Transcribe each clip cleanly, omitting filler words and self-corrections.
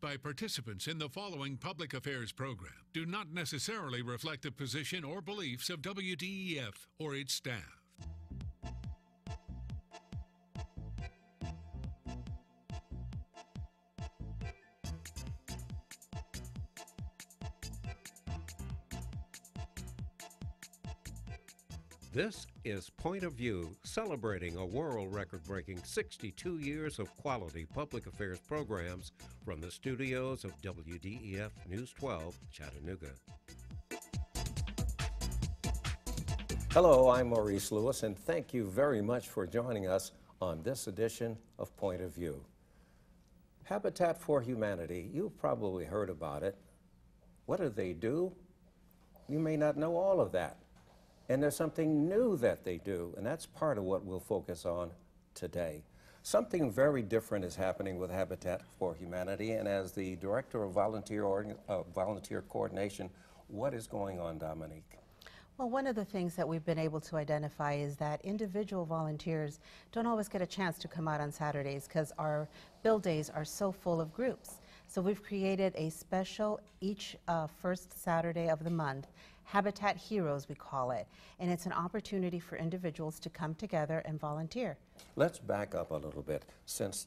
by participants in the following public affairs program do not necessarily reflect the position or beliefs of WDEF or its staff. This is Point of View, celebrating a world record-breaking 62 years of quality public affairs programs from the studios of WDEF News 12, Chattanooga. Hello, I'm Maurice Lewis, and thank you very much for joining us on this edition of Point of View. Habitat for Humanity, you've probably heard about it. What do? You may not know all of that. And there's something new that they do, and that's part of what we'll focus on today. Something very different is happening with Habitat for Humanity, and as the Director of Volunteer Coordination, what is going on, Dominique? Well, one of the things that we've been able to identify is that individual volunteers don't always get a chance to come out on Saturdays because our build days are so full of groups. So we've created a special each first Saturday of the month, Habitat Heroes we call it, and it's an opportunity for individuals to come together and volunteer. Let's back up a little bit. Since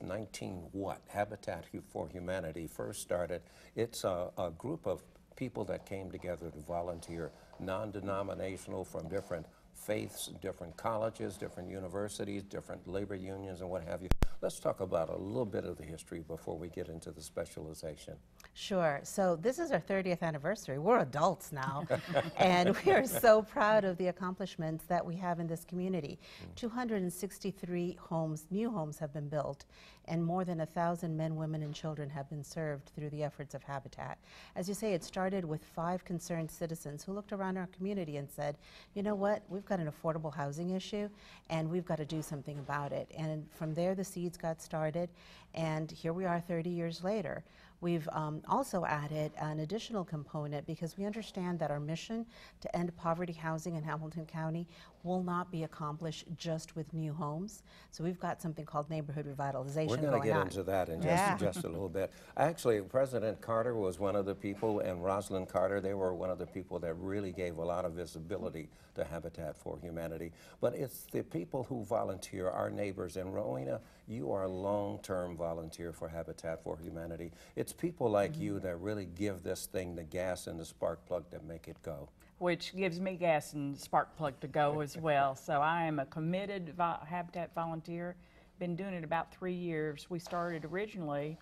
Habitat for Humanity first started, it's a group of people that came together to volunteer, non-denominational, from different faiths, different colleges, different universities, different labor unions, and what have you. Let's talk about a little bit of the history before we get into the specialization. Sure. So this is our 30th anniversary. We're adults now, and we are so proud of the accomplishments that we have in this community. 263 homes, new homes have been built, and more than 1,000 men, women, and children have been served through the efforts of Habitat. As you say, it started with 5 concerned citizens who looked around our community and said, you know what, we've got an affordable housing issue, and we've got to do something about it. And from there, the seeds got started, and here we are 30 years later. We've also added an additional component because we understand that our mission to end poverty housing in Hamilton County will not be accomplished just with new homes. So we've got something called neighborhood revitalization going on. We're going to get into that in just a little bit. Actually, President Carter was one of the people, and Rosalind Carter, they were one of the people that really gave a lot of visibility to Habitat for Humanity. But it's the people who volunteer, our neighbors. And Rowena, you are a long-term volunteer for Habitat for Humanity. It's people like you that really give this thing the gas and the spark plug that make it go. Which gives me gas and spark plug to go as well. So I am a committed Habitat volunteer. Been doing it about 3 years. We started originally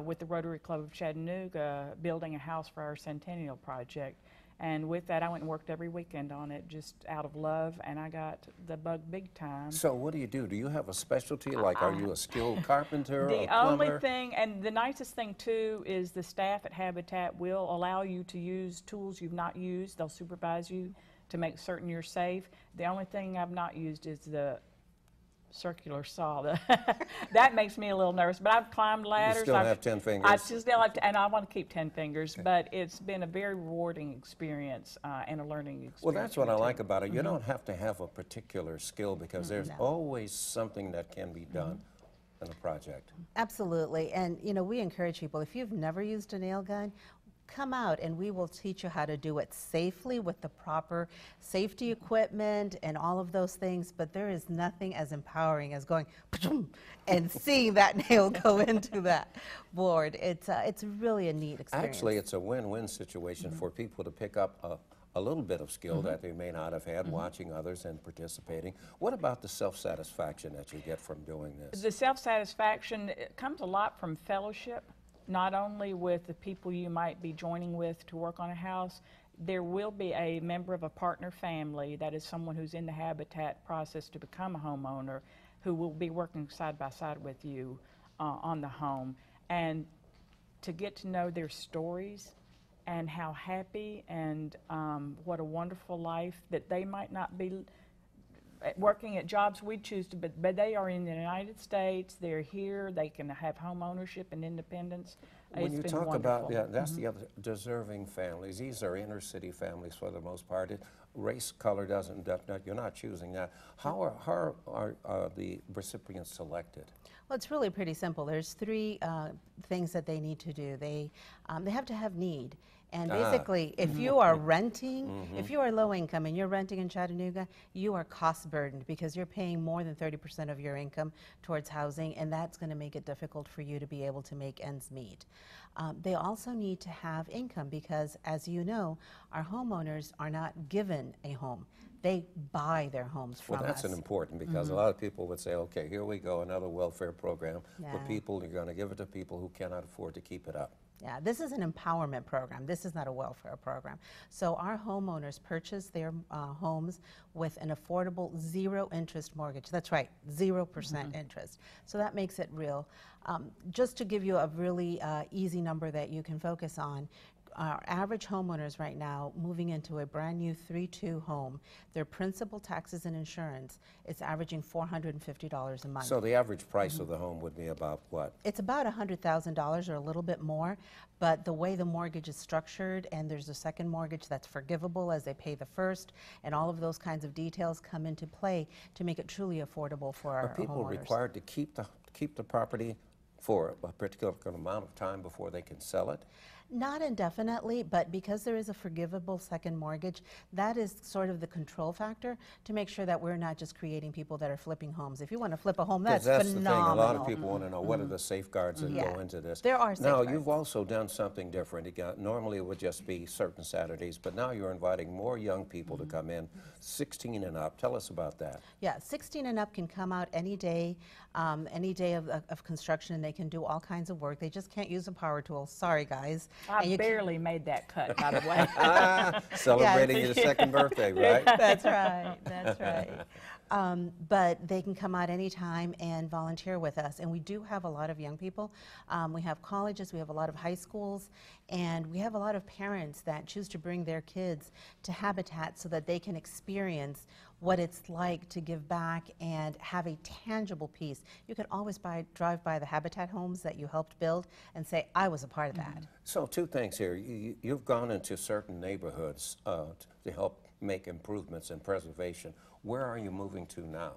with the Rotary Club of Chattanooga building a house for our Centennial Project. And with that, I went and worked every weekend on it just out of love, and I got the bug big time. So what do? Do you have a specialty? Like, are you a skilled carpenter or The plumber? only thing, and the nicest thing too, is the staff at Habitat will allow you to use tools you've not used. They'll supervise you to make certain you're safe. The only thing I've not used is the circular saw. That makes me a little nervous, but I've climbed ladders. You still have 10 fingers. I still have and I want to keep 10 fingers, but it's been a very rewarding experience and a learning experience. Well, that's what I like about it. You don't have to have a particular skill because there's always something that can be done in a project. Absolutely, and you know, we encourage people, if you've never used a nail gun, come out and we will teach you how to do it safely with the proper safety equipment and all of those things, but there is nothing as empowering as going and seeing that nail go into that board. It's really a neat experience. Actually, it's a win-win situation for people to pick up a little bit of skill that they may not have had watching others and participating. What about the self-satisfaction that you get from doing this? The self-satisfaction comes a lot from fellowship. Not only with the people you might be joining with to work on a house, there will be a member of a partner family, that is someone who's in the Habitat process to become a homeowner, who will be working side by side with you on the home. And to get to know their stories and how happy and what a wonderful life that they might not be working at jobs we choose to, but they are in the United States, they're here, they can have home ownership and independence. When It's you been talk wonderful. about, that's the other, deserving families. These are inner city families for the most part. Race, color doesn't, you're not choosing that. How are the recipients selected? Well, it's really pretty simple. There's three things that they need to do. They have to have need. And basically, if you are renting, if you are low income and you're renting in Chattanooga, you are cost burdened because you're paying more than 30% of your income towards housing, and that's going to make it difficult for you to be able to make ends meet. They also need to have income because, as you know, our homeowners are not given a home. They buy their homes from us. Well, that's an important, because a lot of people would say, okay, here we go, another welfare program for people. You're going to give it to people who cannot afford to keep it up. Yeah, this is an empowerment program. This is not a welfare program. So our homeowners purchase their homes with an affordable zero-interest mortgage. That's right, 0% interest. So that makes it real. Just to give you a really easy number that you can focus on, our average homeowners right now moving into a brand new 3-2 home, their principal, taxes, and insurance, it's averaging $450 a month. So the average price of the home would be about what? It's about $100,000 or a little bit more, but the way the mortgage is structured, and there's a second mortgage that's forgivable as they pay the first, and all of those kinds of details come into play to make it truly affordable for our homeowners. Are people required to keep the property for a particular amount of time before they can sell it? Not indefinitely, but because there is a forgivable second mortgage, that is sort of the control factor to make sure that we're not just creating people that are flipping homes. If you want to flip a home, that's phenomenal. The thing. A lot of people want to know, what are the safeguards that go into this? There are safeguards. Now, you've also done something different. Normally it would just be certain Saturdays, but now you're inviting more young people to come in, 16 and up. Tell us about that. Yeah, 16 and up can come out any day of construction, and they can do all kinds of work. They just can't use a power tool. Sorry, guys. I barely made that cut, by the way. Celebrating your second birthday, right? That's right, that's right. But they can come out anytime and volunteer with us. And we do have a lot of young people. We have colleges, we have a lot of high schools, and we have a lot of parents that choose to bring their kids to Habitat so that they can experience what it's like to give back and have a tangible piece. You can always drive by the Habitat homes that you helped build and say, I was a part of that. So two things here. You've gone into certain neighborhoods to help make improvements in preservation. Where are you moving to now?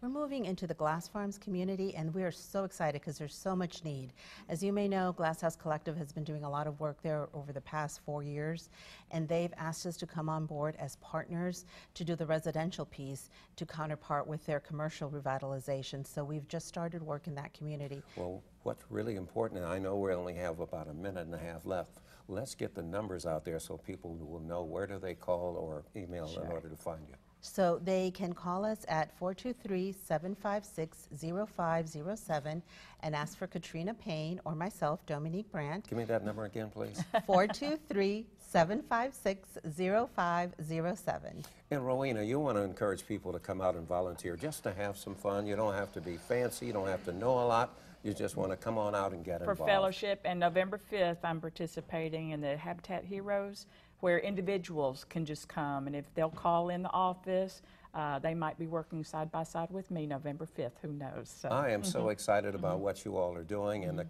We're moving into the Glass Farms community, and we are so excited because there's so much need. As you may know, Glass House Collective has been doing a lot of work there over the past 4 years, and they've asked us to come on board as partners to do the residential piece to counterpart with their commercial revitalization. So we've just started work in that community. Well, what's really important, and I know we only have about a minute and a half left, let's get the numbers out there so people will know where do they call or email in order to find you. So they can call us at 423-756-0507 and ask for Katrina Payne or myself, Dominique Brandt. Give me that number again, please. 423-756-0507. And Rowena, you want to encourage people to come out and volunteer just to have some fun. You don't have to be fancy. You don't have to know a lot. You just want to come on out and get involved. For fellowship, and November 5th, I'm participating in the Habitat Heroes, where individuals can just come, and if they'll call in the office, they might be working side by side with me November 5th, who knows. So. I am so excited about what you all are doing and the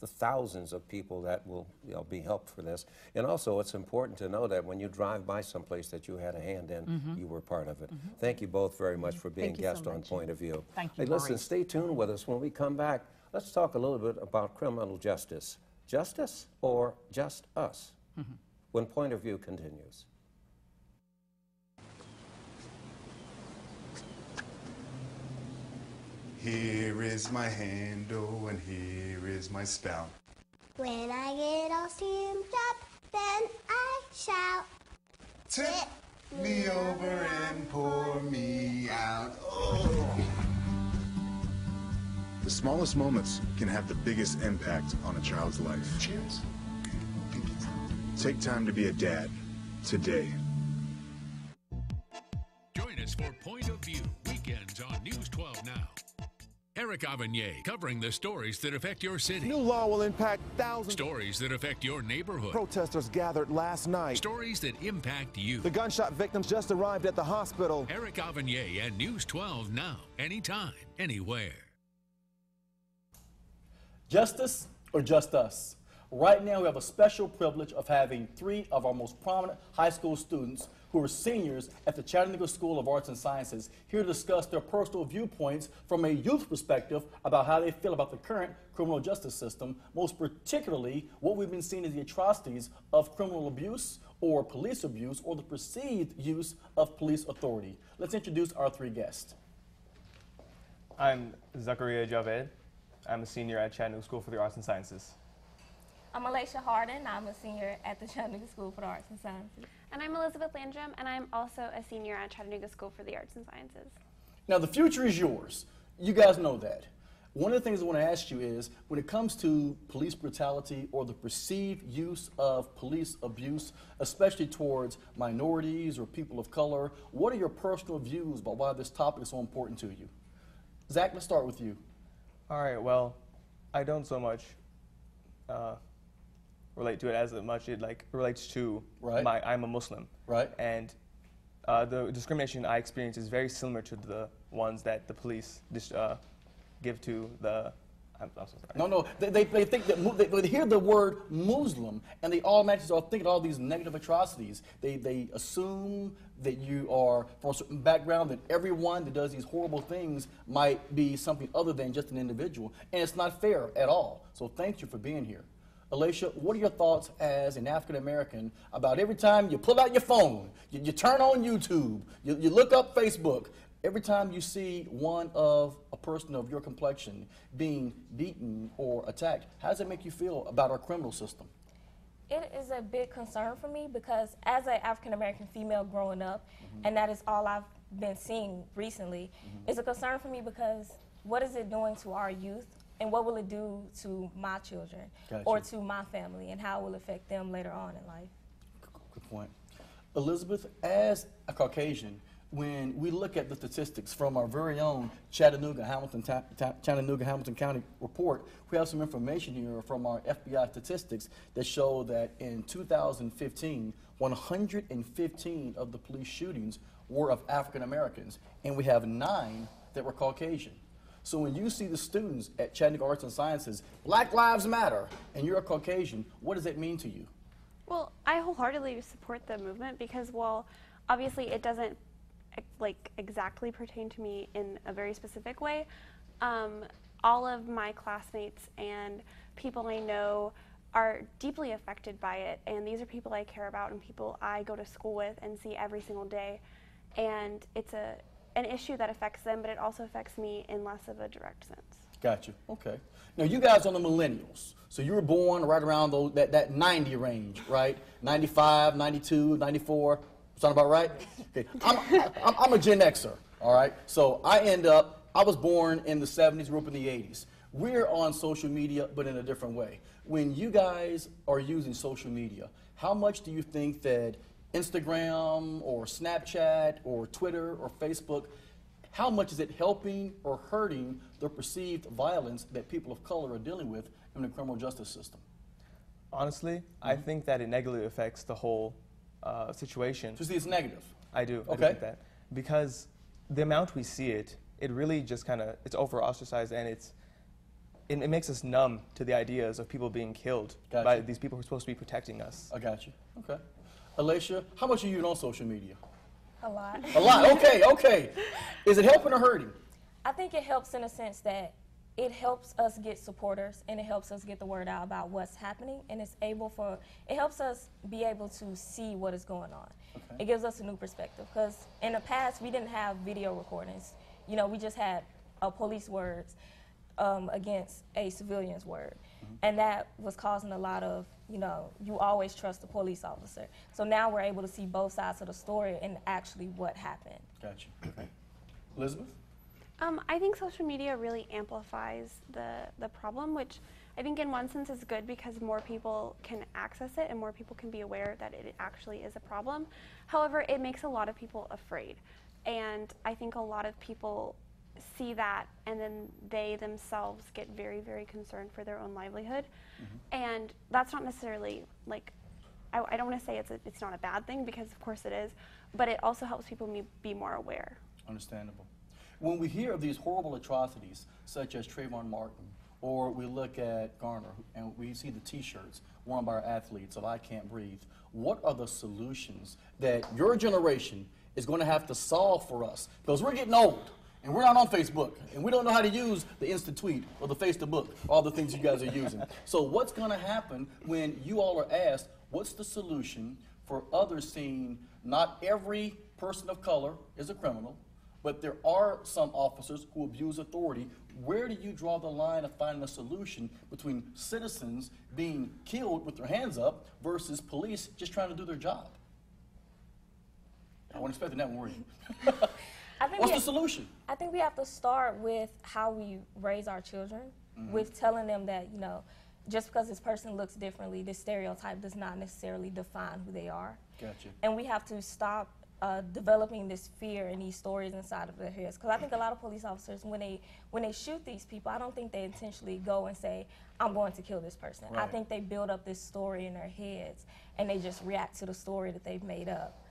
thousands of people that will be helped for this. And also, it's important to know that when you drive by someplace that you had a hand in, you were part of it. Thank you both very much for being guests on Point of View. Thank you, Hey, listen, stay tuned with us. When we come back, let's talk a little bit about criminal justice. Justice or just us? When Point of View continues. Here is my handle and here is my spout. When I get all steamed up, then I shout. Tip me over and pour me out. Oh. The smallest moments can have the biggest impact on a child's life. Cheers. Take time to be a dad today. Join us for Point of View, weekends on News 12 Now. Eric Avanier covering the stories that affect your city. New law will impact thousands. Stories that affect your neighborhood. Protesters gathered last night. Stories that impact you. The gunshot victims just arrived at the hospital. Eric Avanier and News 12 Now. Anytime, anywhere. Justice or just us? Right now, we have a special privilege of having 3 of our most prominent high school students who are seniors at the Chattanooga School of Arts and Sciences here to discuss their personal viewpoints from a youth perspective about how they feel about the current criminal justice system, most particularly what we've been seeing as the atrocities of criminal abuse or police abuse or the perceived use of police authority. Let's introduce our 3 guests. I'm Zachariah Javed. I'm a senior at Chattanooga School for the Arts and Sciences. I'm Alicia Harden. I'm a senior at the Chattanooga School for the Arts and Sciences. And I'm Elizabeth Landrum, and I'm also a senior at Chattanooga School for the Arts and Sciences. Now, the future is yours. You guys know that. One of the things I want to ask you is, when it comes to police brutality or the perceived use of police abuse, especially towards minorities or people of color, what are your personal views about why this topic is so important to you? Zach, let's start with you. All right, well, I don't so much relate to it as much it relates to I'm a Muslim. Right. And the discrimination I experience is very similar to the ones that the police give to the, I'm so sorry. No, they think that they hear the word Muslim and they automatically start thinking all these negative atrocities. They assume that you are from a certain background, that everyone that does these horrible things might be something other than just an individual, and it's not fair at all. So thank you for being here. Alicia, what are your thoughts as an African American about every time you pull out your phone, you turn on YouTube, you look up Facebook, every time you see one of a person of your complexion being beaten or attacked, how does it make you feel about our criminal system? It is a big concern for me because as an African American female growing up, and that is all I've been seeing recently, it's a concern for me because what is it doing to our youth? And what will it do to my children or to my family, and how it will affect them later on in life? Good point. Elizabeth, as a Caucasian, when we look at the statistics from our very own Chattanooga Hamilton County report, we have some information here from our FBI statistics that show that in 2015, 115 of the police shootings were of African Americans, and we have 9 that were Caucasian. So when you see the students at Chattanooga Arts and Sciences, Black Lives Matter, and you're a Caucasian, what does that mean to you? Well, I wholeheartedly support the movement because, well, obviously it doesn't exactly pertain to me in a very specific way. All of my classmates and people I know are deeply affected by it, and these are people I care about and people I go to school with and see every single day. And it's an issue that affects them, but it also affects me in less of a direct sense. Gotcha. Okay. Now, you guys are the millennials. So you were born right around that 90 range, right? 95, 92, 94. Sound about right? Okay. I'm a Gen Xer, all right? So I was born in the 70s, grew up in the 80s. We're on social media, but in a different way. When you guys are using social media, how much do you think that Instagram or Snapchat or Twitter or Facebook, how much is it helping or hurting the perceived violence that people of color are dealing with in the criminal justice system? Honestly, I think that it negatively affects the whole situation. So you see it's negative? I do. Okay. I do think that. Because the amount we see it really just kind of, it's over-ostracized, and it makes us numb to the ideas of people being killed by these people who are supposed to be protecting us. I got you. Okay. Alicia, how much are you on social media? A lot. A lot. Okay. Is it helping or hurting? I think it helps in a sense that it helps us get supporters and it helps us get the word out about what's happening, and it helps us be able to see what is going on. Okay. It gives us a new perspective because in the past we didn't have video recordings. You know, we just had a police words against a civilian's word. And that was causing a lot of, you always trust the police officer. So now we're able to see both sides of the story and actually what happened. Gotcha. Okay. Elizabeth? I think social media really amplifies the problem, which I think in one sense is good because more people can access it and more people can be aware that it actually is a problem. However, it makes a lot of people afraid. And I think a lot of people see that and then they themselves get very, very concerned for their own livelihood. And that's not necessarily I don't want to say it's not a bad thing because of course it is, but it also helps people be more aware. Understandable. When we hear of these horrible atrocities such as Trayvon Martin or we look at Garner and we see the T-shirts worn by our athletes of I Can't Breathe. What are the solutions that your generation is going to have to solve for us? Because we're getting old, and we're not on Facebook, and we don't know how to use the Instant Tweet or the Facebook, all the things you guys are using. So what's going to happen when you all are asked, what's the solution for others seeing not every person of color is a criminal, but there are some officers who abuse authority? Where do you draw the line of finding a solution between citizens being killed with their hands up versus police just trying to do their job? I wasn't expecting that one, were you? What's the solution? I think we have to start with how we raise our children, with telling them that, you know, just because this person looks differently, this stereotype does not necessarily define who they are. Gotcha. And we have to stop developing this fear and these stories inside of their heads. Because I think a lot of police officers, when they shoot these people, I don't think they intentionally go and say, I'm going to kill this person. Right. I think they build up this story in their heads, and they just react to the story that they've made up.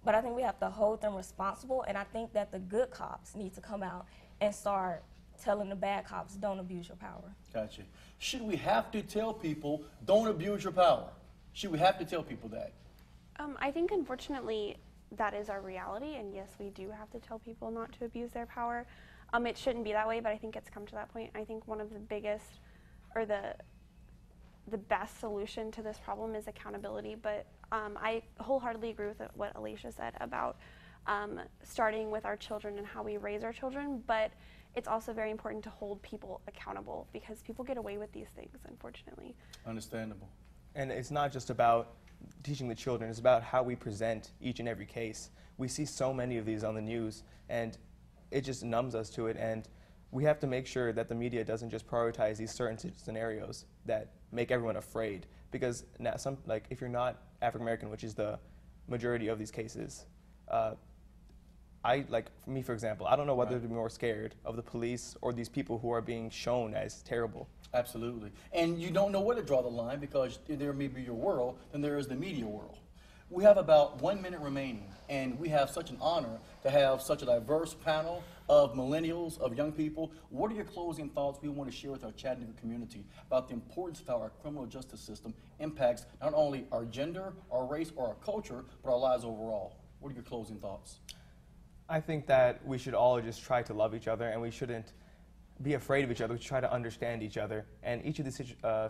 But I think we have to hold them responsible, and I think that the good cops need to come out and start telling the bad cops, don't abuse your power. Gotcha. Should we have to tell people, don't abuse your power? Should we have to tell people that? I think, unfortunately, that is our reality, and yes, we do have to tell people not to abuse their power. It shouldn't be that way, but I think it's come to that point. I think one of the biggest, or the best solution to this problem is accountability, but I wholeheartedly agree with what Alicia said about starting with our children and how we raise our children, but it's also very important to hold people accountable because people get away with these things, unfortunately. Understandable. And it's not just about teaching the children, it's about how we present each and every case. We see so many of these on the news, and it just numbs us to it, and we have to make sure that the media doesn't just prioritize these certain scenarios that make everyone afraid. Because now if you're not African American, which is the majority of these cases, for me, for example, I don't know whether to be more scared of the police or these people who are being shown as terrible. Absolutely. And you don't know where to draw the line because there may be your world and there is the media world. We have about 1 minute remaining, and we have such an honor to have such a diverse panel of millennials, of young people. What are your closing thoughts we want to share with our Chattanooga community about the importance of how our criminal justice system impacts not only our gender, our race, or our culture, but our lives overall? What are your closing thoughts? I think that we should all just try to love each other, and we shouldn't be afraid of each other. We should try to understand each other. And each of these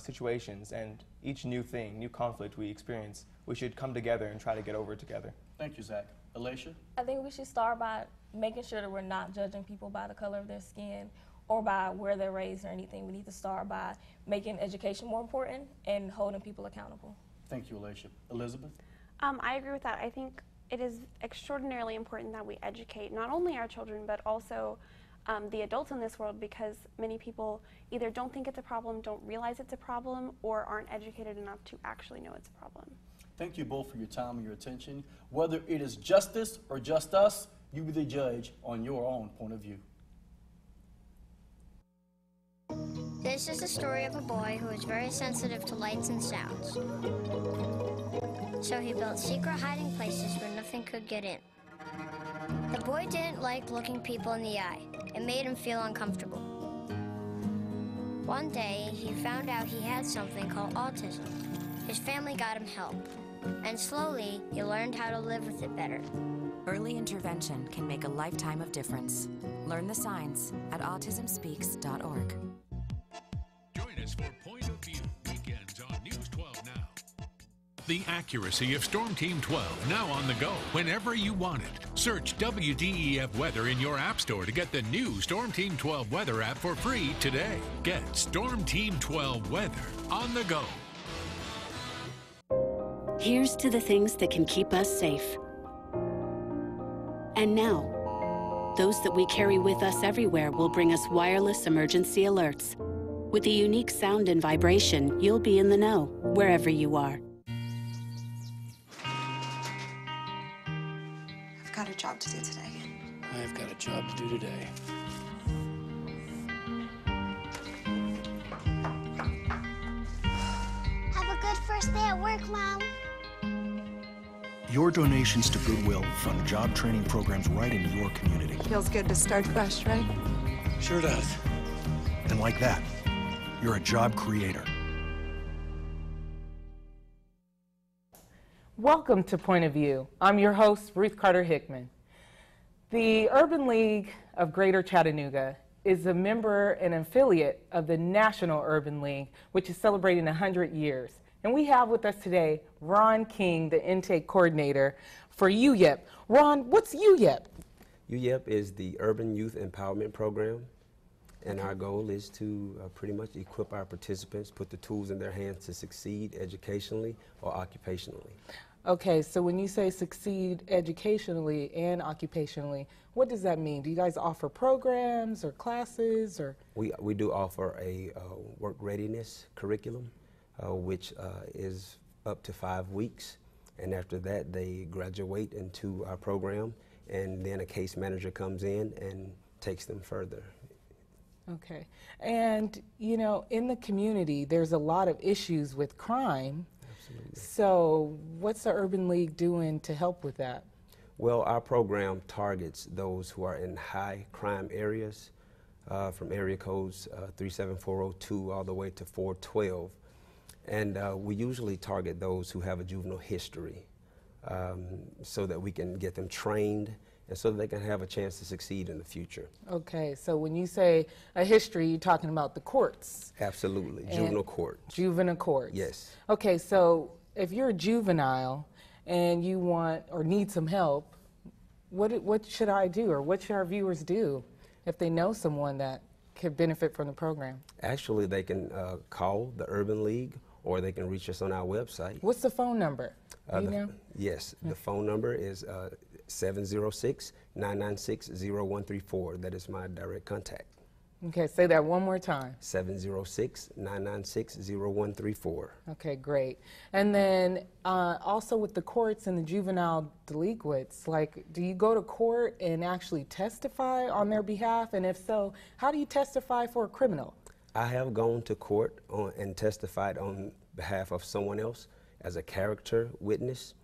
situations and each new conflict we experience, we should come together and try to get over it together. Thank you, Zach. Alicia? I think we should start by making sure that we're not judging people by the color of their skin or by where they're raised or anything. We need to start by making education more important and holding people accountable. Thank you, Alicia. Elizabeth? I agree with that. I think it is extraordinarily important that we educate not only our children, but also the adults in this world, because many people either don't think it's a problem, don't realize it's a problem, or aren't educated enough to actually know it's a problem. Thank you both for your time and your attention. Whether it is justice or just us, you be the judge on your own point of view. This is the story of a boy who was very sensitive to lights and sounds. So he built secret hiding places where nothing could get in. The boy didn't like looking people in the eye. It made him feel uncomfortable. One day, he found out he had something called autism. His family got him help, and slowly, he learned how to live with it better. Early intervention can make a lifetime of difference. Learn the signs at autismspeaks.org. Join us for Point of View weekends on News 12 Now. The accuracy of Storm Team 12 now on the go whenever you want it. Search WDEF Weather in your app store to get the new Storm Team 12 Weather app for free today. Get Storm Team 12 Weather on the go. Here's to the things that can keep us safe. And now, those that we carry with us everywhere will bring us wireless emergency alerts. With the unique sound and vibration, you'll be in the know, wherever you are. I've got a job to do today. I've got a job to do today. Have a good first day at work, Mom. Your donations to Goodwill fund job training programs right in your community. Feels good to start fresh, right? Sure does. And like that, you're a job creator. Welcome to Point of View. I'm your host, Ruth Carter Hickman. The Urban League of Greater Chattanooga is a member and affiliate of the National Urban League, which is celebrating 100 years. And we have with us today Ron King, the intake coordinator for UYEP. Ron, what's UYEP? UYEP is the Urban Youth Empowerment Program, and our goal is to pretty much equip our participants, put the tools in their hands to succeed educationally or occupationally. Okay, so when you say succeed educationally and occupationally, what does that mean? Do you guys offer programs or classes? Or We do offer a work readiness curriculum, which is up to 5 weeks, and after that they graduate into our program, and then a case manager comes in and takes them further. Okay, and you know, in the community there's a lot of issues with crime. So what's the Urban League doing to help with that? Well, our program targets those who are in high crime areas, from area codes 37402 all the way to 412. And we usually target those who have a juvenile history, so that we can get them trained and so that they can have a chance to succeed in the future. Okay, so when you say a history, you're talking about the courts. Absolutely, juvenile court. Juvenile courts. Yes. Okay, so if you're a juvenile and you want or need some help, what should I do, or what should our viewers do if they know someone that could benefit from the program? Actually, they can call the Urban League, or they can reach us on our website. What's the phone number? You know? Yes, the phone number is 706-996-0134. That is my direct contact. Okay, say that one more time. 706-996-0134. Okay, great. And then also with the courts and the juvenile delinquents, like, do you go to court and actually testify on their behalf? And if so, how do you testify for a criminal? I have gone to court and testified on behalf of someone else as a character witness.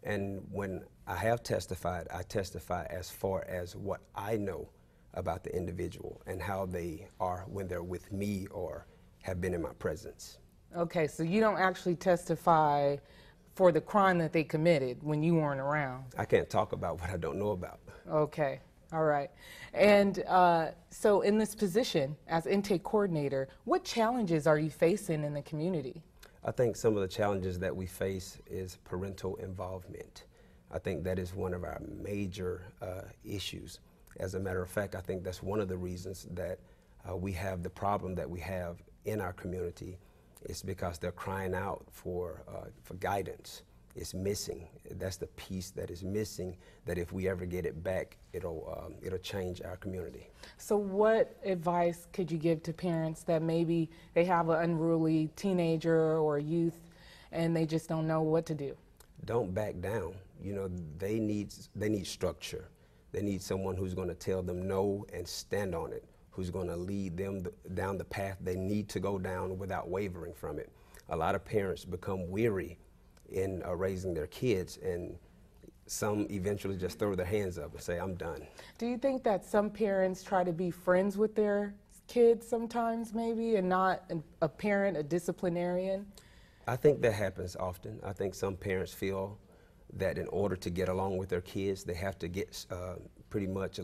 And when I have testified, I testify as far as what I know about the individual and how they are when they're with me or have been in my presence. Okay, so you don't actually testify for the crime that they committed when you weren't around? I can't talk about what I don't know about. Okay, all right. And so in this position as intake coordinator, what challenges are you facing in the community? I think some of the challenges that we face is parental involvement. I think that is one of our major issues. As a matter of fact, I think that's one of the reasons that we have the problem that we have in our community. It's because they're crying out for guidance. It's missing. That's the piece that is missing, that if we ever get it back, it'll change our community. So what advice could you give to parents that maybe they have an unruly teenager or youth and they just don't know what to do? Don't back down. You know, they need structure. They need someone who's going to tell them no and stand on it, who's going to lead them down the path they need to go down without wavering from it. A lot of parents become weary in raising their kids, and some eventually just throw their hands up and say, I'm done. Do you think that some parents try to be friends with their kids sometimes maybe and not a parent, a disciplinarian? I think that happens often. I think some parents feel that in order to get along with their kids, they have to get pretty much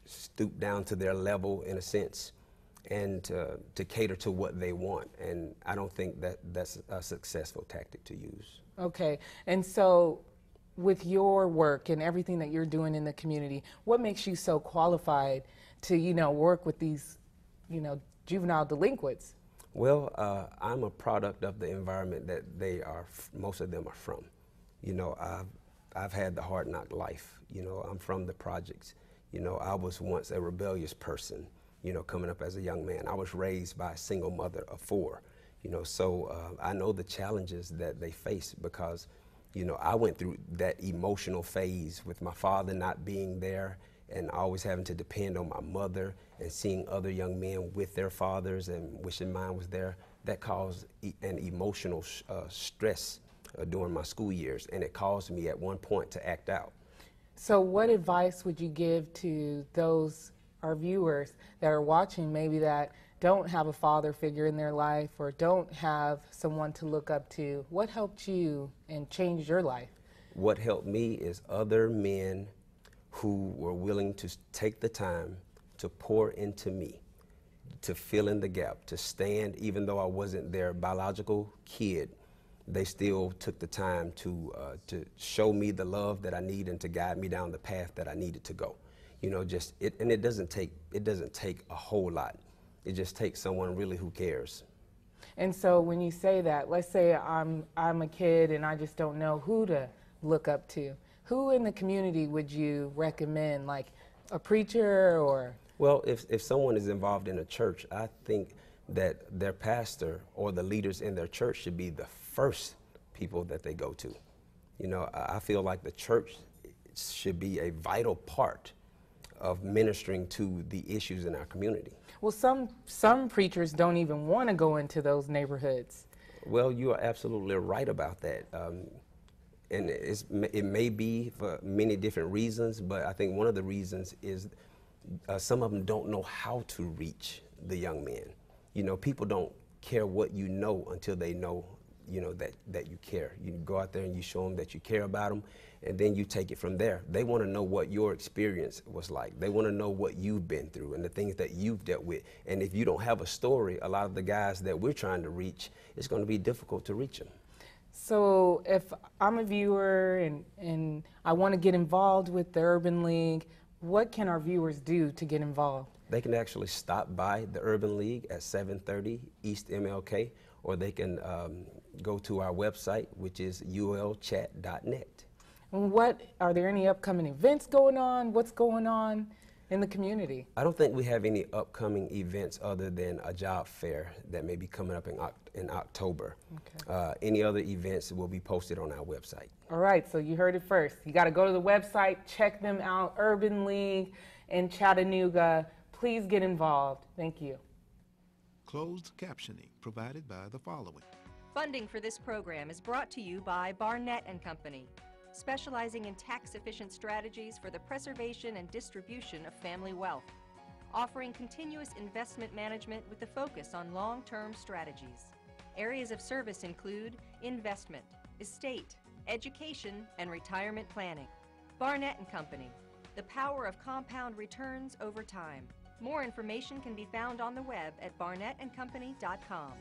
stoop down to their level in a sense, and to cater to what they want. And I don't think that that's a successful tactic to use. Okay, and so with your work and everything that you're doing in the community, what makes you so qualified to, you know, work with these, you know, juvenile delinquents? Well, I'm a product of the environment that most of them are from. You know, I've had the hard knock life. You know, I'm from the projects. You know, I was once a rebellious person, you know, coming up as a young man. I was raised by a single mother of 4, you know, so I know the challenges that they face because, you know, I went through that emotional phase with my father not being there and always having to depend on my mother and seeing other young men with their fathers and wishing mine was there. That caused an emotional stress during my school years, and it caused me at one point to act out. So what advice would you give to those, our viewers, that are watching maybe that don't have a father figure in their life or don't have someone to look up to, what helped you and changed your life? What helped me is other men who were willing to take the time to pour into me, to fill in the gap, to stand, even though I wasn't their biological kid, they still took the time to show me the love that I need and to guide me down the path that I needed to go. You know, and it doesn't take a whole lot. It just takes someone really who cares. And so when you say that, let's say I'm a kid and I just don't know who to look up to. Who in the community would you recommend, like a preacher or? Well, if someone is involved in a church, I think that their pastor or the leaders in their church should be the first people that they go to. You know, I feel like the church should be a vital part of ministering to the issues in our community. Well, some preachers don't even want to go into those neighborhoods. Well, you are absolutely right about that. And it may be for many different reasons, but I think one of the reasons is some of them don't know how to reach the young men. You know, people don't care what you know until they know, you know, that you care. You go out there and you show them that you care about them, and then you take it from there. They want to know what your experience was like. They want to know what you've been through and the things that you've dealt with. And if you don't have a story, a lot of the guys that we're trying to reach, it's going to be difficult to reach them. So if I'm a viewer and I want to get involved with the Urban League, what can our viewers do to get involved? They can actually stop by the Urban League at 730 East MLK, or they can go to our website, which is ulchat.net. And are there any upcoming events going on? What's going on in the community? I don't think we have any upcoming events other than a job fair that may be coming up in October. Okay. Any other events will be posted on our website. All right, so you heard it first. You got to go to the website, check them out, Urban League in Chattanooga. Please get involved. Thank you. Closed captioning provided by the following. Funding for this program is brought to you by Barnett & Company, specializing in tax-efficient strategies for the preservation and distribution of family wealth, offering continuous investment management with a focus on long-term strategies. Areas of service include investment, estate, education, and retirement planning. Barnett & Company, the power of compound returns over time. More information can be found on the web at barnettandcompany.com.